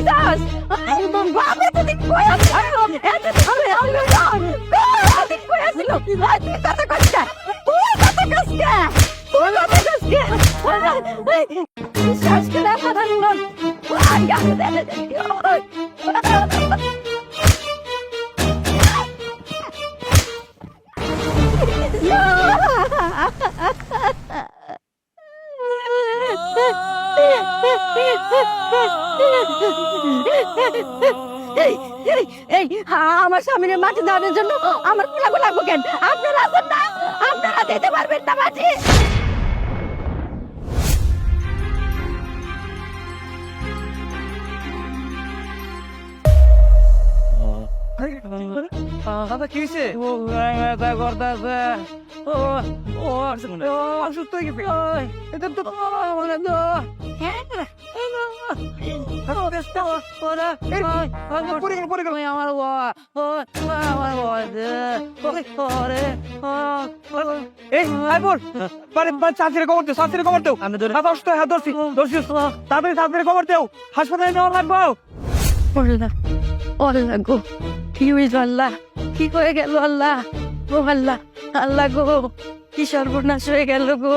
যাস বাবা এতদিন কই আছে এতদিন কই আছিল তুই কথা কইছ তুই কথা কইছ শাসকে না কথা নিল আগে আমার স্বামীর মাটি দেওয়ার জন্য আমার লাগবো লাগবো কেন আপনারা আছেন না আপনারা দিতে পারবেন না মাটি দাদা কি হয়েছে? অসুস্থ হয়ে গেছে। এটা তো পড়ে গেল। এই আইবুল, চাচিরে খবর দেও, চাচিরে খবর দেও। দাদা অসুস্থ, হ্যাঁ ধরছি, তাড়াতাড়ি তাড়াতাড়ি খবর দেও, হাসপাতালে নেওয়া লাগবো। আল্লাহ গো কি হইল আল্লাহ কি হয়ে গেল আল্লাহ ও আল্লাহ আল্লাহ গো কি সর্বনাশ হয়ে গেল গো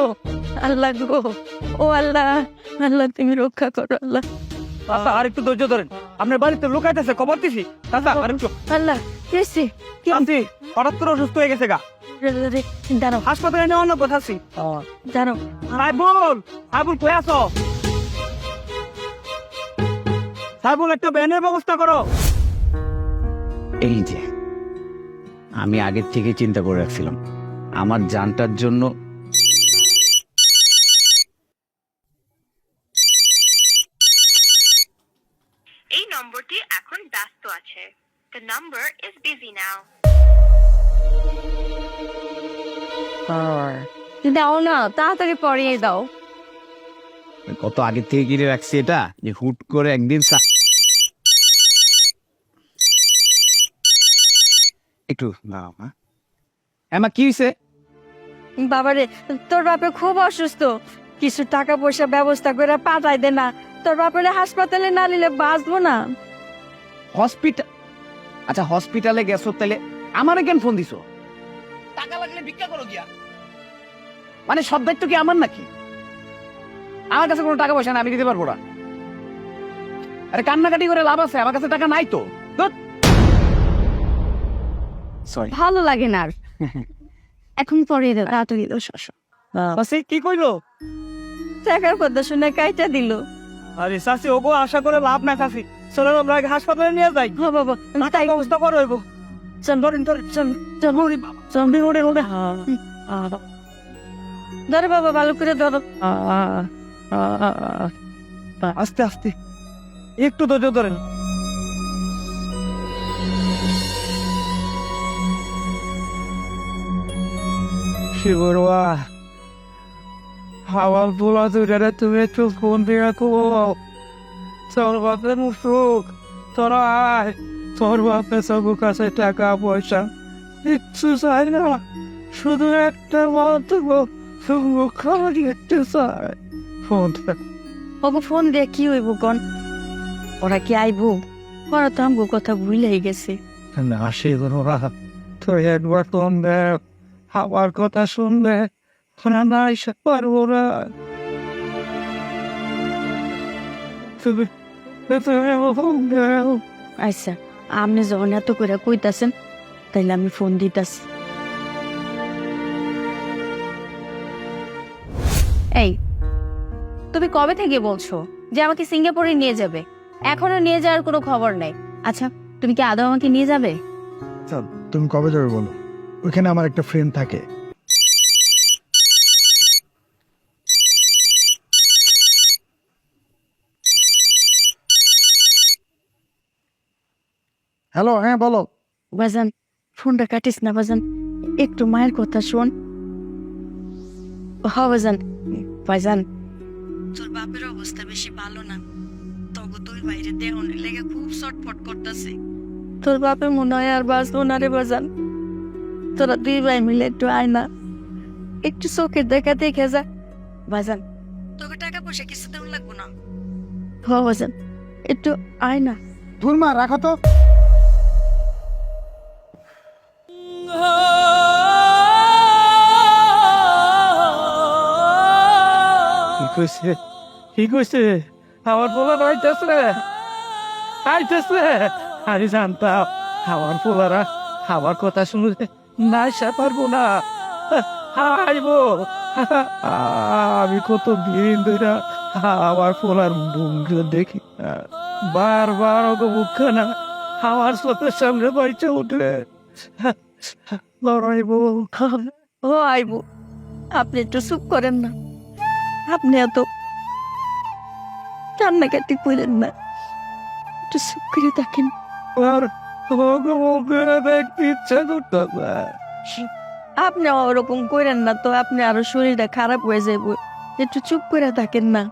আল্লাহ গো ও আল্লাহ আল্লাহ তুমি রক্ষা করো আল্লাহ চাচা আর একটু ধৈর্য ধরেন, আপনার বাড়িতে লুকাইতেছে, খবর দিছি। চাচা আর একটু। আল্লাহ কেসি চাচি হঠাৎ করে অসুস্থ হয়ে গেছে গা, জানো হাসপাতালে নেওয়ার না কথা আছি। জানো আইবুল, আইবুল কই আছো? আইবুল একটা ব্যানের ব্যবস্থা করো। এই যে আমি আগের থেকে চিন্তা করে রাখছিলাম আমার জানটার জন্য এই নম্বরটি এখন ব্যস্ত আছে। The number is busy now. দাও না তাড়াতাড়ি পরিয়ে দাও কত আগের থেকে কিনে রাখছি এটা যে হুট করে একদিন একটু দাঁড়াও। হ্যাঁ এমা কি হয়েছে? বাবারে তোর বাপে খুব অসুস্থ কিছু টাকা পয়সা ব্যবস্থা করে পাঠাই দে না তোর বাপরে হাসপাতালে না নিলে বাঁচবো না হসপিটাল? আচ্ছা হসপিটালে গেছো তাহলে আমারে কেন ফোন দিছো? টাকা লাগলে ভিক্ষা করো গিয়া, মানে সব দায়িত্ব কি আমার নাকি? আমার কাছে কোনো টাকা পয়সা না, আমি দিতে পারবো না। আরে কান্নাকাটি করে লাভ আছে, আমার কাছে টাকা নাই তো। সরি ভালো লাগে না আর এখন পরিয়ে দাও তাড়াতাড়ি দাও শশ চাচি কি কইলো? টাকার কথা শুনে কাইটা দিল আরে চাচি ওগো আশা করে লাভ নাই চাচি, চলো আমরা আগে হাসপাতালে নিয়ে যাই। হ বাবা তাই ব্যবস্থা করো হইব। চল ধরেন ধরেন চল চল ধরে বাবা ভালো করে ধরো আস্তে আস্তে একটু ধৈর্য ধরেন। শিবরুয়া হাওয়াল পোলা দুইটারে তুমি একটু ফোন দিয়ে রাখো। তোর বাপের মুখ তোরা আয়, তোর বাপের সব কাছে টাকা পয়সা কিচ্ছু চাই না, শুধু একটা মন্তব্য একটু চাই। ফোন বাবু ফোন দিয়ে কি হইব কন ওরা কি আইবো ওরা তো আমগো কথা ভুলেই গেছে না শিবরুয়া তুই একবার ফোন দে, আমার কথা শুনবে ওরা না এসে পারবো না। তুমি ফোন দাও। আচ্ছা আপনি যখন এত করে কইতাছেন তাইলে আমি ফোন দিতাছি এই তুমি কবে থেকে বলছো যে আমাকে সিঙ্গাপুরে নিয়ে যাবে, এখনো নিয়ে যাওয়ার কোনো খবর নেই। আচ্ছা তুমি কি আদৌ আমাকে নিয়ে যাবে? তুমি কবে যাবে বলো, ওইখানে আমার একটা ফ্রেন্ড থাকে। হ্যালো, হ্যাঁ বলো। বাজান ফোনটা কাটিস না বাজান, একটু মায়ের কথা শোন। হ বাজান বাজান তোর বাপের অবস্থা বেশি ভালো না, তবে তুই বাইরে দেহনের লেগে খুব ছটফট করতেছে। তোর বাপে মনে হয় আর বাঁচবো না রে বাজান, তোরা দুই ভাই মিলে একটু আয় না, একটু চোখের দেখা দেখে যা। বাজান তোকে টাকা পয়সা কিছু দেওয়া লাগবো না। হ বাজান একটু আয় না। ধুর মা, রাখো তো। কি কইছে? কি কইছে? আমার পোলা আইতেছে, আইতেছে। আমি জানতাম আমার পোলারা আমার কথা শুনলে না সে পারবো না। আইবো। আমি কত দিন ধরে আমার পোলার মুখগুলো দেখি, বারবার ওকে মুখখানা আমার চোখের সামনে বাইচে উঠে লড়াইবো। ও আইবো, আপনি একটু চুপ করেন না। আপনি এত কান্নাকাটি করেন না, একটু চুপ করে থাকেন। আর ওকে মুখে দেখতে ইচ্ছা করতেছে। আপনি ওরকম করেন না তো, আপনি আরো শরীরটা খারাপ হয়ে যাইব। একটু চুপ করে থাকেন না।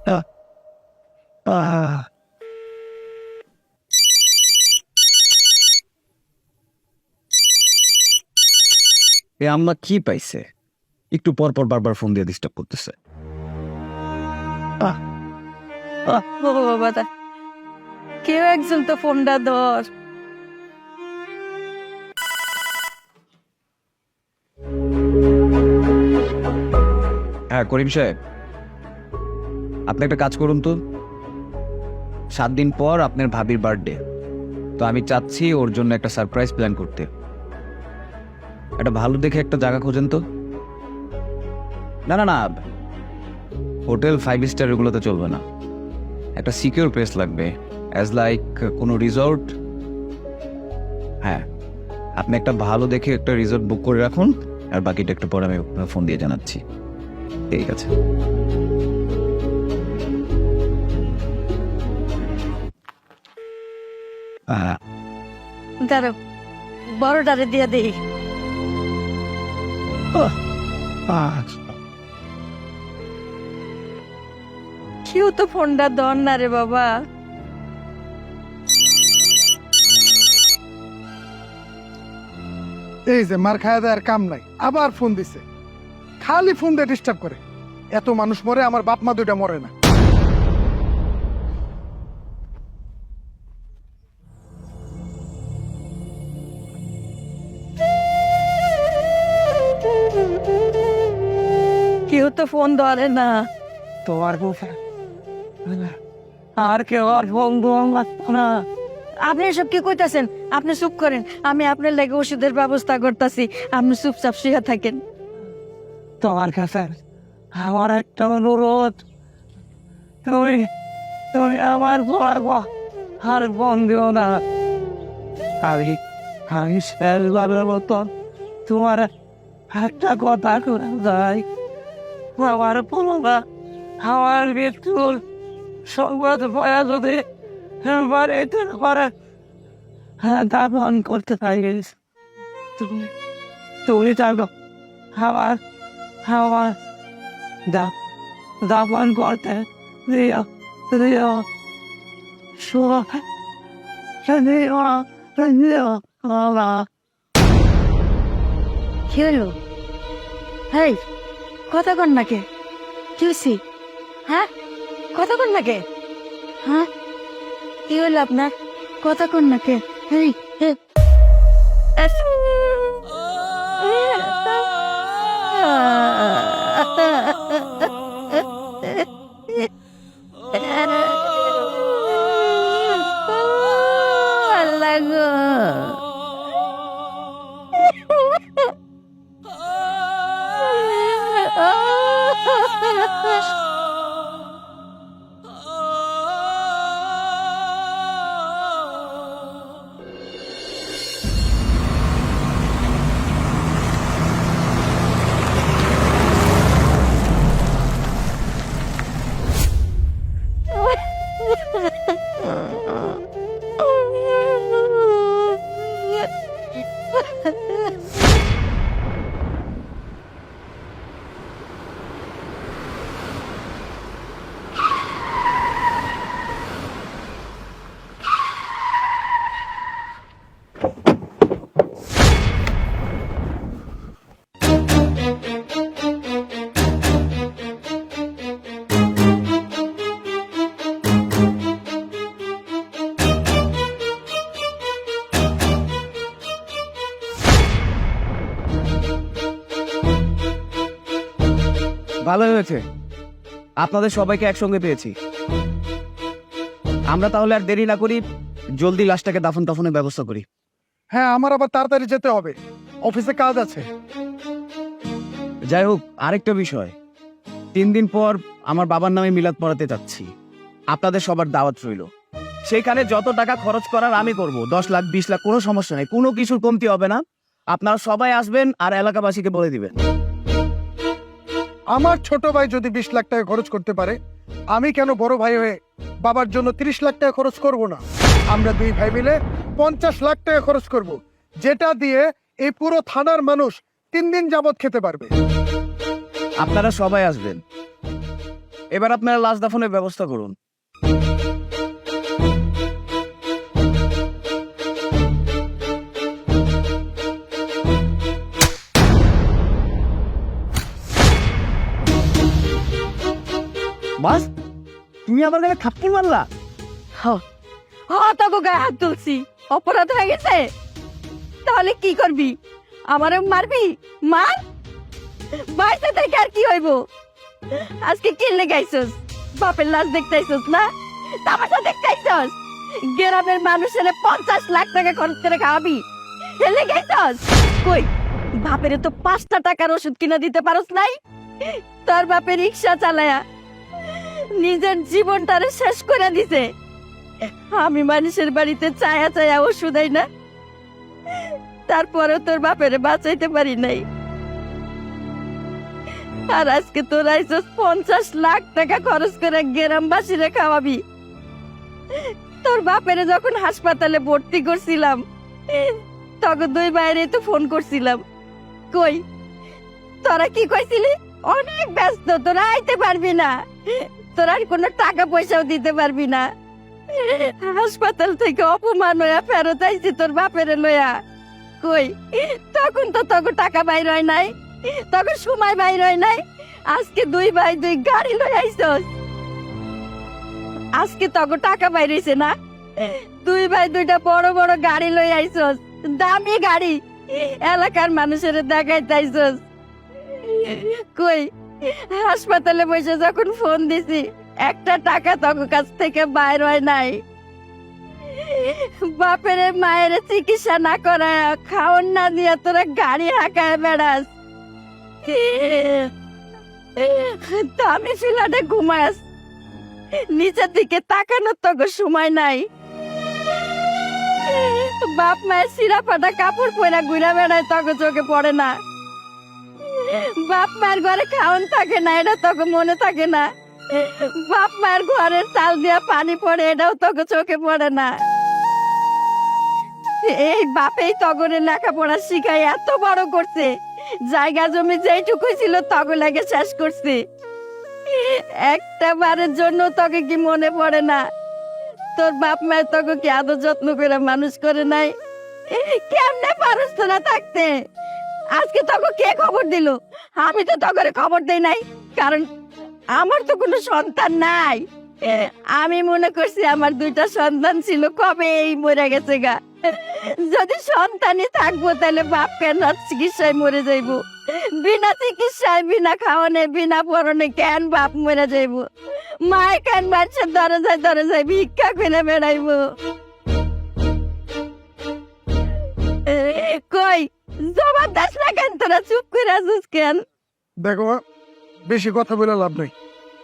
আহ এ আম্মা কি পাইছে? একটু পর পর বারবার ফোন দিয়ে ডিস্টার্ব করতেছে। ও বাবা, কেউ একজন তো ফোনটা ধর। হ্যাঁ করিম সাহেব, আপনি একটা কাজ করুন তো। 7 দিন পর আপনার ভাবির বার্থডে, তো আমি চাচ্ছি ওর জন্য একটা সারপ্রাইজ প্ল্যান করতে। একটা ভালো দেখে একটা জায়গা খোঁজেন তো। না না না, হোটেল 5 স্টার এগুলোতে চলবে না, একটা সিকিউর প্লেস লাগবে, অ্যাজ লাইক কোনো রিসর্ট। হ্যাঁ, আপনি একটা ভালো দেখে একটা রিসর্ট বুক করে রাখুন, আর বাকিটা একটু পরে আমি ফোন দিয়ে জানাচ্ছি। ঠিক আছে। দাঁড়াও, বড়টারে দিয়ে দেই। কেউ তো ফোনটা ধর না রে বাবা। এই যে মার খাওয়া দেওয়ার কাম নাই, আবার ফোন দিছে। খালি ফোন দিয়ে ডিস্টার্ব করে। এত মানুষ মরে, আমার বাপ মা দুইটা মরে না। কেউ তো ফোন ধরে না। তোমার আর কেউ আর ফোন দোয়া না। আপনি এসব কি কইতাছেন? আপনি চুপ করেন, আমি আপনার লেগে ওষুধের ব্যবস্থা করতেছি। আপনি চুপচাপ শুয়ে থাকেন। তোমার কাছে আমার একটা অনুরোধ, তুমি তুমি আমার আর ফোন দিও না। আমি আমি শেষবারের মতন তোমার একটা কথা করে যাই। আমার পোলা আমার মৃত্যুর সংবাদ পাওয়া যদি বাড়িতে করে দাফন করতে পারিস, তুমি তুমি থাকো। আমার আমার দাফন করতে দিও দিও দিও দিও বাবা। কি হলো? হেই, কথা কন না কে? কি হয়েছি? হ্যাঁ, কথা কন না কে? হ্যাঁ, কি হলো আপনার? কথা কন না কে? হেই, হে। আল্লাহ গো। ভালো হয়েছে, আপনাদের সবাইকে একসঙ্গে পেয়েছি। আমরা তাহলে আর দেরি না করি, জলদি লাশটাকে দাফন টাফনের ব্যবস্থা করি। হ্যাঁ, আমার আবার তাড়াতাড়ি যেতে হবে, অফিসে কাজ আছে। যাই হোক, আরেকটা বিষয়, 3 দিন পর আমার বাবার নামে মিলাদ পড়াতে যাচ্ছি। আপনাদের সবার দাওয়াত রইল। সেইখানে যত টাকা খরচ করার আমি করব, 10 লাখ 20 লাখ, কোনো সমস্যা নেই, কোনো কিছুর কমতি হবে না। আপনারা সবাই আসবেন আর এলাকাবাসীকে বলে দিবেন। আমার ছোট ভাই যদি 20 লাখ টাকা খরচ করতে পারে, আমি কেন বড় ভাই হয়ে বাবার জন্য 30 লাখ টাকা খরচ করব না? আমরা 2 ভাই মিলে 50 লাখ টাকা খরচ করব, যেটা দিয়ে এই পুরো থানার মানুষ 3 দিন যাবত খেতে পারবে। আপনারা সবাই আসবেন। এবার আপনারা লাশ দাফনের ব্যবস্থা করুন। বাস, তুমি আমার গায়ে থাপ্পড় মারলা? তোকে গায়ে হাত তুলছি, অপরাধ হয়ে গেছে। তাহলে কি করবি? আমারে মারবি? মার, বাইরে থেকে আর কি হইব? আজকে কি লেগাইছস? বাপের লাশ দেখতে আইছস না? তামাশা দেখতে আইছস? গ্রামের মানুষের 50 লাখ টাকা খরচ করে খাওয়াবি, লেগাইছস? কই, বাপেরে তো 5টা টাকার ওষুধ কিনে দিতে পারস নাই? তোর বাপের রিক্সা চালায়া নিজের জীবনটারে শেষ করে দিছে। আমি মানুষের বাড়িতে চায়া চায়া ওষুধ দেই না, তারপরে তোর বাপেরে বাঁচাইতে পারি নাই। আর আজকে তোর আইসস 50 লাখ টাকা খরচ করে গ্রামবাসীরে খাওয়াবি। তোর বাপেরে যখন হাসপাতালে ভর্তি করছিলাম, তখন 2 বাইরে তো ফোন করছিলাম। কই, তোরা কি কইছিলি? অনেক ব্যস্ত, তোরা আইতে পারবি না, তোরা আর কোনো টাকা পয়সাও দিতে পারবি না। হাসপাতাল থেকে অপমান হইয়া ফেরত আইছি তোর বাপেরে লইয়া। কই, তখন তো তখন টাকা বাইর হয় নাই, তখন সময় বাইর হয় নাই। আজকে 2 ভাই 2 গাড়ি লই আইছস। আজকে তখন টাকা বাইর হইছে না? 2 ভাই 2টা বড় বড় গাড়ি লই আইছস, দামি গাড়ি, এলাকার মানুষের দেখাইতে আইছস। কই, হাসপাতালে বসে যখন ফোন দিছি, একটা টাকা তখন কাছ থেকে বাইর হয় নাই। বাপের মায়ের চিকিৎসা না করায়, খাওয়ান না দিয়া তোরা গাড়ি হাঁকায় বেড়াস। আমি ফিলাটে ঘুমাস, নিচের দিকে তাকানোর তো সময় নাই। বাপ মায়ের সিরা ফাটা কাপড় পরা ঘুরা বেড়ায়, তখন চোখে পড়ে না। বাপ মায়ের ঘরে খাওয়ান থাকে না, এটা তখন মনে থাকে না। বাপ মায়ের ঘরের চাল দিয়া পানি পড়ে, এটাও তখন চোখে পড়ে না। এই বাপেই তগরের লেখাপড়া শিখাই এত বড় করছে, জায়গা জমি যেইটুকু ছিল তখন লাগে শেষ করছে। একটা বারের জন্য তোকে কি মনে পড়ে না? তোর বাপ মায়ের তোকে কি আদর যত্ন করে মানুষ করে নাই? কেমনে পারস তোরা থাকতে? আজকে তোকে কে খবর দিল? আমি তো তোকে খবর দেই নাই, কারণ আমার তো কোনো সন্তান নাই। আমি মনে করছি আমার 2টা সন্তান ছিল, কবে এই মরে গেছে গা। যদি সন্তানই থাকবো তাহলে বাপ কেন চিকিৎসায় মরে যাইব? বিনা চিকিৎসায়, বিনা খাওয়ানে, বিনা পরনে কেন বাপ মরে যাইব? মায় কেন বাচ্চার দরজায় দরজায় ভিক্ষা করে বেড়াইব? কই, জবাব দাস না কেন? তোরা চুপ করে আছিস কেন? দেখো, বেশি কথা বলে লাভ নাই,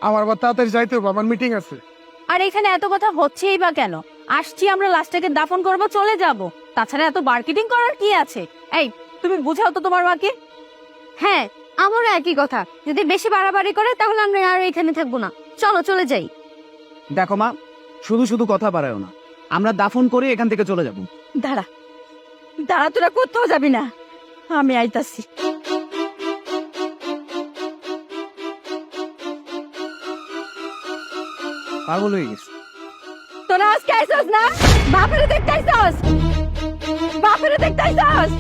আমার আবার তাড়াতাড়ি যাইতে হবে, আমার মিটিং আছে। আর এখানে এত কথা হচ্ছেই বা কেন? আসছি আমরা লাস্টটাকে দাফন করব, চলে যাব। তাছাড়া এত মার্কেটিং করার কি আছে? এই, তুমি বুঝাও তো তোমার মাকে। হ্যাঁ, আমারও একই কথা। যদি বেশি বাড়াবাড়ি করে তাহলে আমরা আর এখানে থাকবো না, চলো চলে যাই। দেখো মা, শুধু শুধু কথা বাড়ায়ও না, আমরা দাফন করে এখান থেকে চলে যাব। দাঁড়া দাঁড়া, তোরা কোথাও যাবি না, আমি আইতাছি। পাগল হয়ে গেছে। তোরা আজকে আইসস না? বাপেরে দেখতে আইসস? বাপেরে দেখতে আইসস?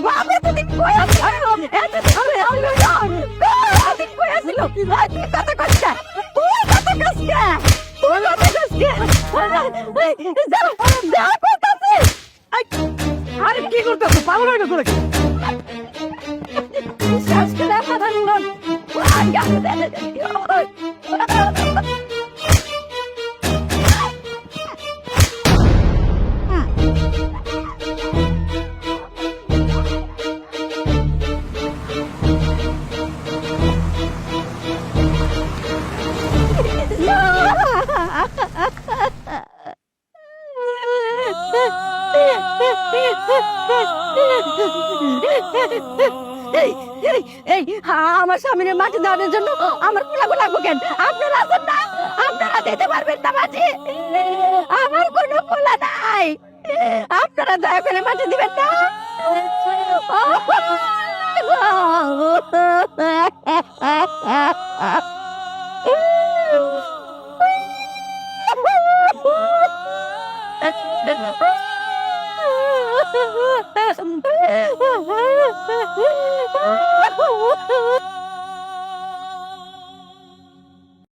বাপে তো দিন কই আসছিল? এত ভালো আসলো না, দিন কই আসছিল? তুই কত কষ্ট, তুই কত কষ্ট, তুই কত কষ্ট, যা করতেছিস? আরে কি করতেছ? পাগল হয়ে গেছো নাকি? শ্বাস করে কথা আমার স্বামীর মাটি দেওয়ার জন্য আমার পোলাগো লাগবো কেন? আপনারা আছেন না, আপনারা দিতে পারবেন না মাটি। আমার কোনো পোলা নাই, আপনারা দয়া করে মাটি দিবেন না।